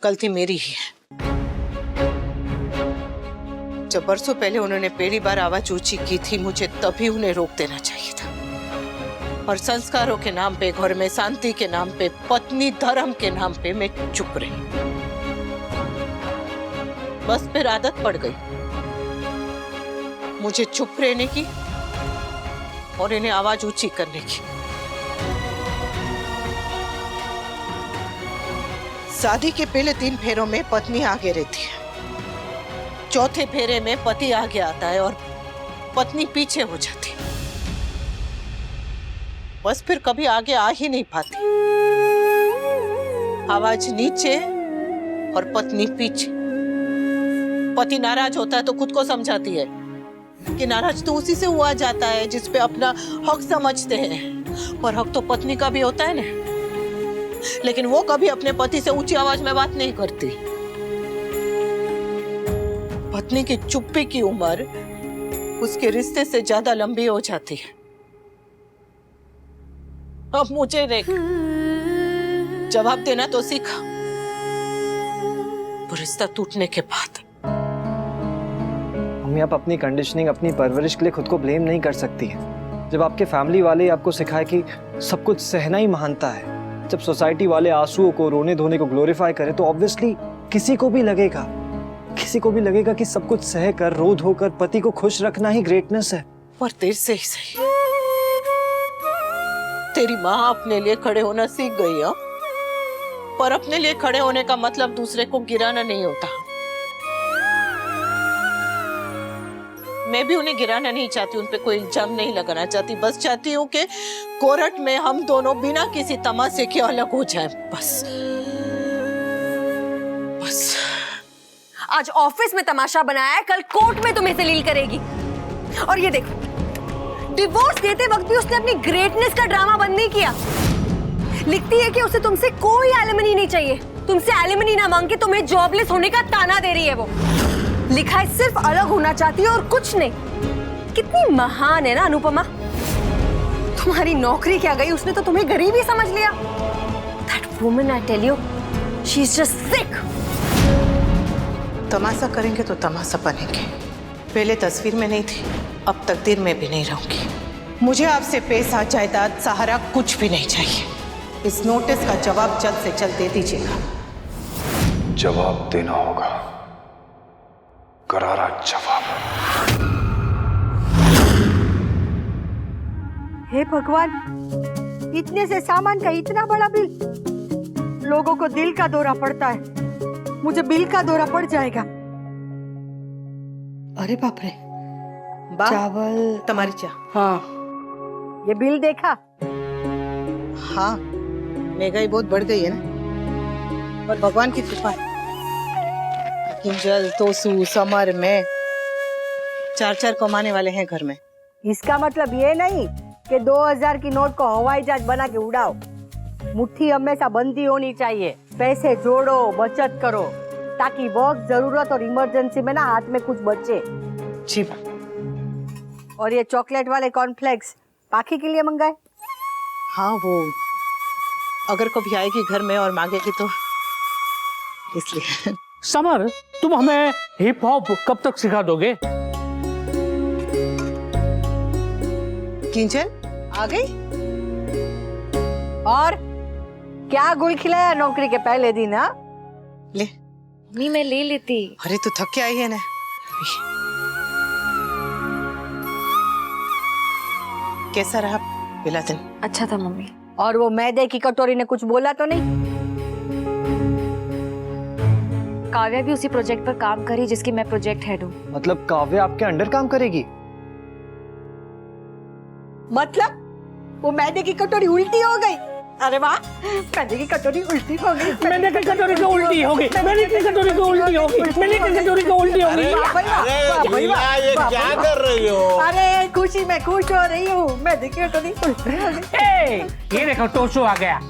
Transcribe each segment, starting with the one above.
गलती मेरी ही है। जब बरसों पहले उन्होंने पहली बार आवाज ऊंची की थी, मुझे तभी उन्हें रोक देना चाहिए था। और संस्कारों के नाम पे, घर में शांति के नाम पे, पत्नी धर्म के नाम पे मैं चुप रही। बस फिर आदत पड़ गई मुझे चुप रहने की और इन्हें आवाज ऊंची करने की। शादी के पहले 3 फेरों में पत्नी आगे रहती है, चौथे फेरे में पति आगे आता है और पत्नी पीछे हो जाती है। बस फिर कभी आगे आ ही नहीं पाती। आवाज नीचे और पत्नी पीछे। पति नाराज होता है तो खुद को समझाती है कि नाराज तो उसी से हुआ जाता है जिस पे अपना हक समझते हैं, और हक तो पत्नी का भी होता है ना। लेकिन वो कभी अपने पति से ऊंची आवाज में बात नहीं करती। पत्नी की चुप्पी की उम्र उसके रिश्ते से ज्यादा लंबी हो जाती है। अब मुझे देख, जवाब देना तो सीखा, वो रिश्ता टूटने के बाद। मम्मी, आप अपनी कंडीशनिंग, अपनी परवरिश के लिए खुद को ब्लेम नहीं कर सकती हैं। जब आपके फैमिली वाले आपको सिखाए कि सब कुछ सहना ही महानता है, जब सोसाइटी वाले आंसुओं को, रोने धोने को ग्लोरीफाई करे, तो ऑब्वियसली किसी को भी लगेगा कि सब कुछ सह कर, रो धोकर पति को खुश रखना ही ग्रेटनेस है। और देर से ही सही, तेरी माँ अपने लिए खड़े होना सीख गई है, पर अपने लिए खड़े होने का मतलब दूसरे को गिराना नहीं होता। मैं भी उन्हें गिराना नहीं चाहती, उन पे कोई इल्जाम नहीं लगाना चाहती। बस चाहती हूँ कि कोर्ट में हम दोनों बिना किसी तमाशे के अलग हो जाएं, बस। आज ऑफिस में तमाशा बनाया है, कल कोर्ट में तुम्हें जलील करेगी। और ये देखो, डिवोर्स देते वक्त भी उसने अपनी ग्रेटनेस का ड्रामा बंद नहीं किया। लिखती है कि उसे तुमसे कोई एलिमनी नहीं चाहिए, तुमसे एलिमनी ना मांग के तुम्हें जॉबलेस होने का ताना दे रही है। वो लिखा है सिर्फ अलग होना चाहती है और कुछ नहीं। कितनी महान है ना अनुपमा। तुम्हारी नौकरी क्या गई, उसने तो तुम्हें गरीब ही समझ लिया। That woman, I tell you, she's just sick. तमाशा करेंगे तो तमाशा बनेंगे। पहले तस्वीर में नहीं थी, अब तकदीर में भी नहीं रहूंगी। मुझे आपसे पैसा, जायदाद, सहारा कुछ भी नहीं चाहिए। इस नोटिस का जवाब जल्द से जल्द दे दीजिएगा। जवाब देना होगा, करारा जवाब। हे भगवान, इतने से सामान का इतना बड़ा बिल। लोगों को दिल का दौरा पड़ता है, मुझे बिल का दौरा पड़ जाएगा। अरे बाप रे, चावल, तुम्हारी चाह। हाँ, ये बिल देखा? हाँ, महंगाई बहुत बढ़ गई है ना, और भगवान की कृपा है। किंजल, तोसू, समर में 4-4 कमाने वाले हैं घर में। इसका मतलब ये नहीं कि 2000 की नोट को हवाई जहाज बना के उड़ाओ। मुट्ठी हमेशा बंदी होनी चाहिए। पैसे जोड़ो, बचत करो, ताकि वक्त, जरूरत और इमरजेंसी में ना हाथ में कुछ बचे। जी। और ये चॉकलेट वाले कॉर्नफ्लेक्स पाखी के लिए मंगाए? हाँ, वो अगर कभी आएगी घर में और मांगेगी तो इसलिए। समर, तुम हमें हिप हॉप कब तक सिखा दोगे? किंजल आ गई? और क्या गुल खिलाया नौकरी के पहले दिन? हाँ, ले। मम्मी, मैं ले लेती। अरे तू थक के आई है ना। कैसा रहा पहला दिन? अच्छा था मम्मी। और वो मैदे की कटोरी ने कुछ बोला तो नहीं? काव्या भी उसी प्रोजेक्ट पर काम करी जिसकी मैं प्रोजेक्ट हेड हूँ। मतलब काव्या आपके अंडर काम करेगी? मतलब वो मैदे की कटोरी उल्टी हो गई? अरे वाह, मैदे की कटोरी उल्टी हो गई। मैंने की कटोरी को उल्टी होगी, मैंने की कटोरी को उल्टी होगी, मैंने की कटोरी को उल्टी होगी। ये क्या कर रही हो? अरे खुशी में खुश हो रही हूँ, मैदे की कटोरी उल्टी हो गई। ये देखो, टोसू आ गया।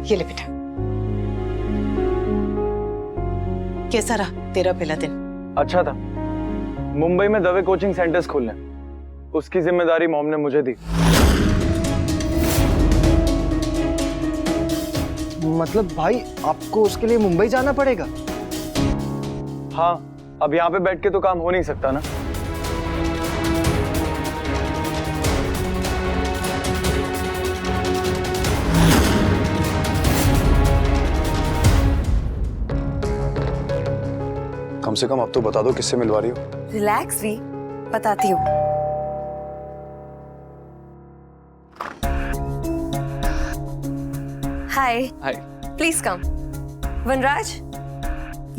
ये ले बेटा। कैसा रहा तेरा पहला दिन? अच्छा था। मुंबई में दवे कोचिंग सेंटर्स खोलने, उसकी जिम्मेदारी मॉम ने मुझे दी। मतलब भाई आपको उसके लिए मुंबई जाना पड़ेगा? हाँ, अब यहाँ पे बैठ के तो काम हो नहीं सकता ना। कम से कम अब तो बता दो किससे मिलवा रही हो। रिलैक्स वी, बताती हूँ। हाय। हाय। Please come. वनराज,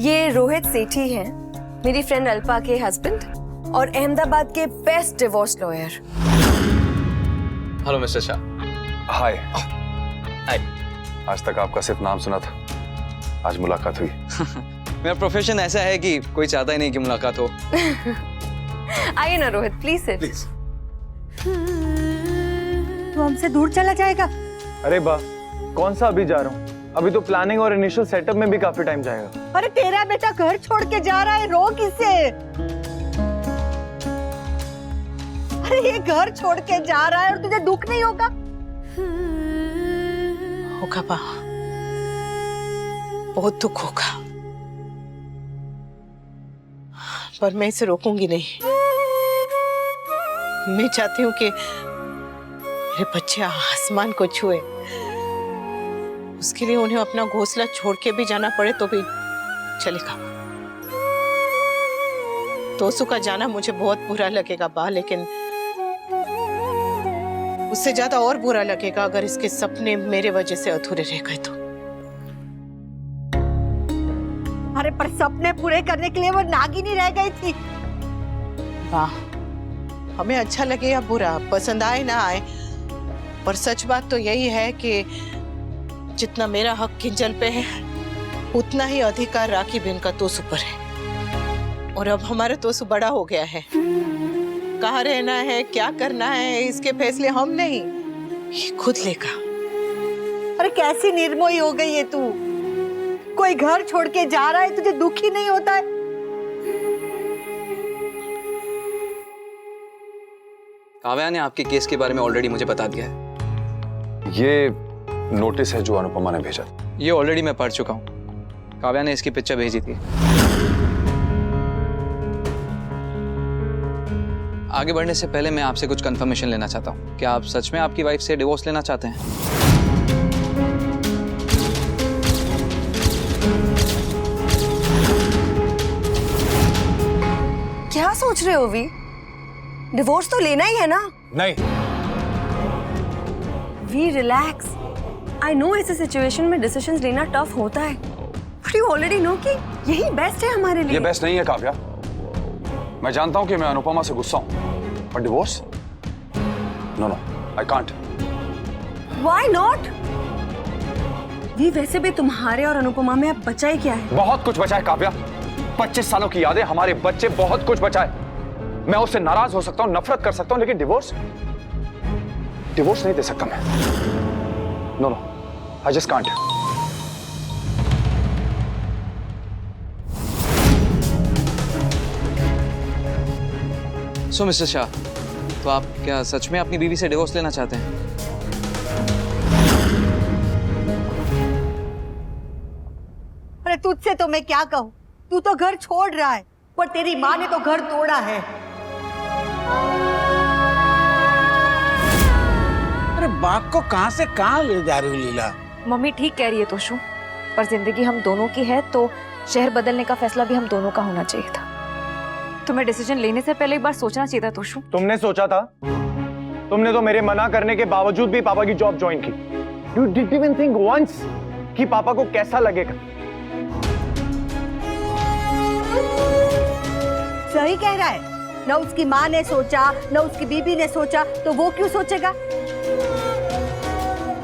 ये रोहित सेठी हैं, मेरी फ्रेंड अल्पा के हस्बैंड और अहमदाबाद के best divorce lawyer. Hello mister Shah. Hi. Hi. आज तक आपका सिर्फ नाम सुना था, आज मुलाकात हुई। मेरा प्रोफेशन ऐसा है कि कोई चाहता ही नहीं कि मुलाकात हो। आइए ना रोहित, प्लीज सिट। प्लीज। तू हमसे दूर चला जाएगा? अरे बा, कौन सा अभी जा रहा हूँ? अभी तो प्लानिंग और इनिशियल सेटअप में भी काफी टाइम जाएगा। अरे तेरा बेटा घर छोड़ के जा रहा है, रो किससे? अरे ये घर छोड़ के जा रहा है और तुझे दुख नहीं होगा? होगा बा, बहुत दुख होगा, पर मैं इसे रोकूंगी नहीं। मैं चाहती हूँ कि मेरे बच्चे आसमान को छुए। उसके लिए उन्हें अपना घोंसला छोड़ के भी जाना पड़े तो भी चलेगा। तोसू का जाना मुझे बहुत बुरा लगेगा बा, लेकिन उससे ज्यादा और बुरा लगेगा अगर इसके सपने मेरे वजह से अधूरे रह गए तो। अरे पर सपने पूरे करने के लिए वो नागिनी रह गई थी। वाह, हमें अच्छा लगे या बुरा, पसंद आए ना आए, पर सच बात तो यही है कि जितना मेरा हक किंजल पे है उतना ही अधिकार राखी बहन का तोसू पर है। और अब हमारा तोसू बड़ा हो गया है, कहाँ रहना है, क्या करना है, इसके फैसले हम नहीं, ये खुद लेगा। अरे कैसी निर्मोही हो गई है तू? कोई घर छोड़ के जा रहा है, तुझे दुख ही नहीं होता है? काव्या ने आपके केस के बारे में ऑलरेडी मुझे बता दिया है। ये नोटिस है जो अनुपमा ने भेजा। ये ऑलरेडी मैं पढ़ चुका हूँ। काव्या ने इसकी पिक्चर भेजी थी। आगे बढ़ने से पहले मैं आपसे कुछ कंफर्मेशन लेना चाहता हूँ। क्या आप सच में आपकी वाइफ से डिवोर्स लेना चाहते हैं? क्या सोच रहे हो वी? डिवोर्स तो लेना ही है ना? नहीं। We relax. आई नो ऐसे सिचुएशन में डिसीजंस लेना टफ होता है, बट यू ऑलरेडी नो कि यही बेस्ट है हमारे लिए। ये बेस्ट नहीं है काव्या। मैं जानता हूं कि मैं अनुपमा से गुस्सा हूं, पर divorce? No no, I can't. Why not? We वैसे भी तुम्हारे और अनुपमा में अब बचा ही क्या है? बहुत कुछ बचा है काव्या। 25 सालों की यादें, हमारे बच्चे, बहुत कुछ बचा है। मैं उससे नाराज हो सकता हूं, नफरत कर सकता हूं, लेकिन डिवोर्स नहीं दे सकता मैं। No no, I just can't. So mister Shah, तो आप क्या सच में अपनी बीवी से डिवोर्स लेना चाहते हैं? अरे तुझसे तो मैं क्या कहूँ, तू तो घर छोड़ रहा है, पर तेरी माँ ने तो घर तोड़ा है। अरे बाप को कहां से कहां ले जा रही हो लीला? मम्मी ठीक कह रही है तोशु, पर जिंदगी हम दोनों की है तो शहर बदलने का फैसला भी हम दोनों का होना चाहिए था। तुम्हें डिसीजन लेने से पहले एक बार सोचना चाहिए था तोशु। तुमने सोचा था? तुमने तो मेरे मना करने के बावजूद भी पापा की जॉब ज्वाइन की। You didn't even think once कि पापा को कैसा लगेगा। सही कह रहा है, न उसकी माँ ने सोचा, न उसकी बीबी ने सोचा, तो वो क्यों सोचेगा?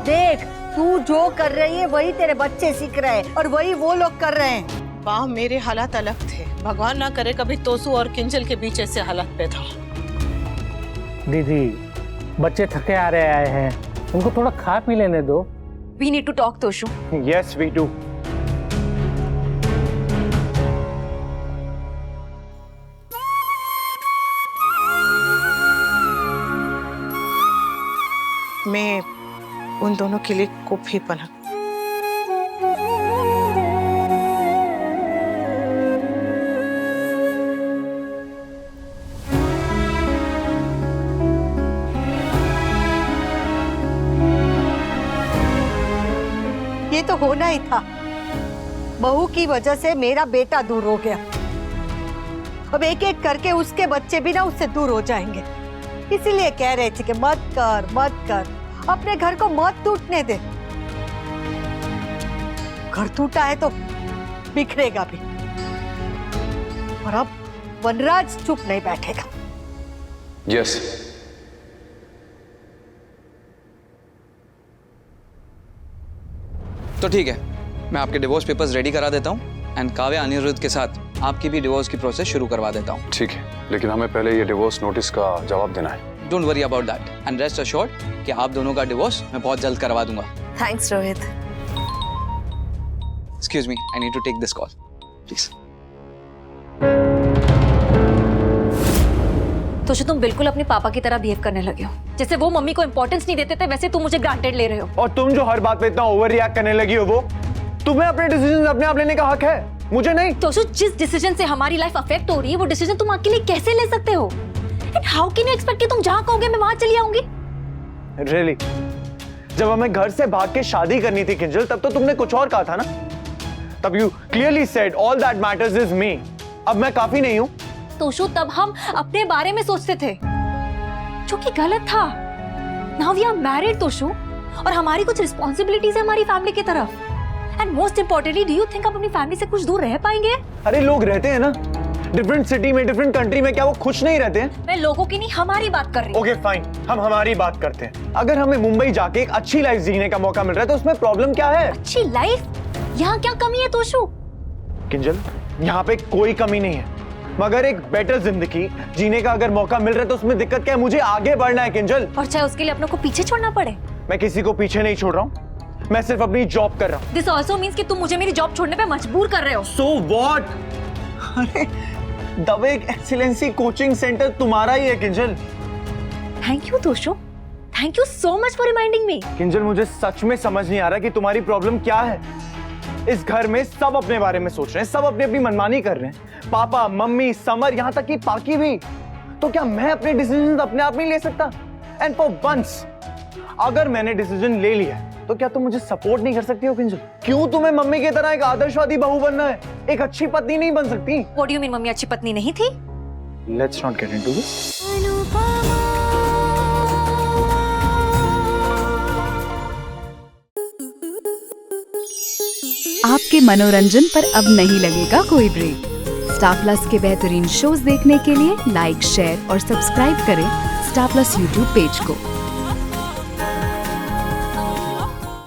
देख, तू जो कर रही है वही तेरे बच्चे सीख रहे हैं और वही वो लोग कर रहे हैं। वाह, मेरे हालात अलग थे। भगवान ना करे कभी तोसू और किंजल के बीच ऐसे हालात पैदा हो। दीदी, बच्चे थके आ रहे आए हैं, उनको थोड़ा खा पी लेने दो। We need to talk Toshu. Yes, we do. मैं उन दोनों के लिए कॉफी बना। ये तो होना ही था। बहू की वजह से मेरा बेटा दूर हो गया। अब एक एक करके उसके बच्चे भी ना उससे दूर हो जाएंगे। इसीलिए कह रहे थे कि मत कर, अपने घर को मत टूटने दे। घर टूटा है तो बिखरेगा भी। और अब वनराज चुप नहीं बैठेगा। यस। तो ठीक है, मैं आपके डिवोर्स पेपर्स रेडी करा देता हूँ एंड काव्या अनिरुद्ध के साथ आपकी भी डिवोर्स की प्रोसेस शुरू करवा देता हूँ। ठीक है, लेकिन हमें पहले ये डिवोर्स नोटिस का जवाब देना है। Don't worry about that and rest assured कि आप दोनों का डिवोर्स मैं बहुत जल्द करवा दूंगा। Thanks Rohit. Excuse me, I need to take this call please. तो तुम बिल्कुल अपने पापा की तरह बिहेव करने लगे हो। जैसे वो मम्मी को इंपॉर्टेंस नहीं देते थे, वैसे तुम मुझे ग्रांटेड ले रहे हो। और तुम जो हर बात पे इतना ओवर रिएक्ट करने लगी हो, वो तुम्हें अपने डिसीजन अपने आप लेने का हक है, मुझे नहीं। तो जिस डिसीजन से हमारी लाइफ अफेक्ट हो रही है, वो डिसीजन तुम अकेले कैसे ले सकते हो? And how can you expect कि तुम जहां कहोगे मैं वहां चली आऊंगी? रियली? जब हमें घर से भाग के शादी करनी थी किंजल, तब तो तुमने कुछ और कहा था ना। तब you clearly said all that matters is me. अब मैं काफी नहीं हूं। तोशु, तब हम अपने बारे में सोचते थे, जो कि गलत था। Now we are married Toshu, और हमारी कुछ रिस्पॉन्सिबिलिटीज है हमारी फैमिली की तरफ। And most importantly, do you think आप अपनी फैमिली से कुछ दूर रह पाएंगे? अरे लोग रहते हैं ना, डिफरेंट सिटी में, डिफरेंट कंट्री में, क्या वो खुश नहीं रहते हैं? मैं लोगों की नहीं, हमारी बात कर रही हूँ। ओके फाइन, हम हमारी बात करते हैं। अगर हमें मुंबई जाके एक अच्छी लाइफ जीने का मौका मिल रहा है, तो उसमें प्रॉब्लम क्या है? अच्छी लाइफ? यहाँ क्या कमी है तोशु? किंजल, यहाँ पे कोई कमी नहीं है, मगर एक बेटर जिंदगी जीने का अगर मौका मिल रहा है तो उसमें दिक्कत क्या है? मुझे आगे बढ़ना है किंजल। और चाहे उसके लिए अपनों को पीछे छोड़ना पड़े। मैं किसी को पीछे नहीं छोड़ रहा हूँ, मैं सिर्फ अपनी जॉब कर रहा हूँ। दिस ऑल्सो मीन्स कि तुम मुझे मेरी जॉब छोड़ने पे मजबूर कर रहे हो। So what? अरे दवे एक्सीलेंसी कोचिंग सेंटर तुम्हारा ही है Kinjal. Thank you Toshu, thank you so much for reminding me. Kinjal, मुझे सच में समझ नहीं आ रहा कि तुम्हारी प्रॉब्लम क्या है। इस घर में सब अपने बारे में सोच रहे हैं, सब अपनी अपनी मनमानी कर रहे हैं। पापा, मम्मी, समर, यहाँ तक कि पाकी भी। तो क्या मैं अपने डिसीजन अपने आप नहीं ले सकता? एंड फॉर वंस अगर मैंने डिसीजन ले लिया तो क्या तुम मुझे सपोर्ट नहीं कर सकती हो किंजल? क्यों तुम्हें मम्मी की तरह एक आदर्शवादी बहू बनना है? एक अच्छी पत्नी नहीं बन सकती? What do you mean mummy अच्छी पत्नी नहीं थी? Let's not get into this. आपके मनोरंजन पर अब नहीं लगेगा कोई ब्रेक। स्टार प्लस के बेहतरीन शोज देखने के लिए लाइक, शेयर और सब्सक्राइब करें स्टार प्लस यूट्यूब पेज को।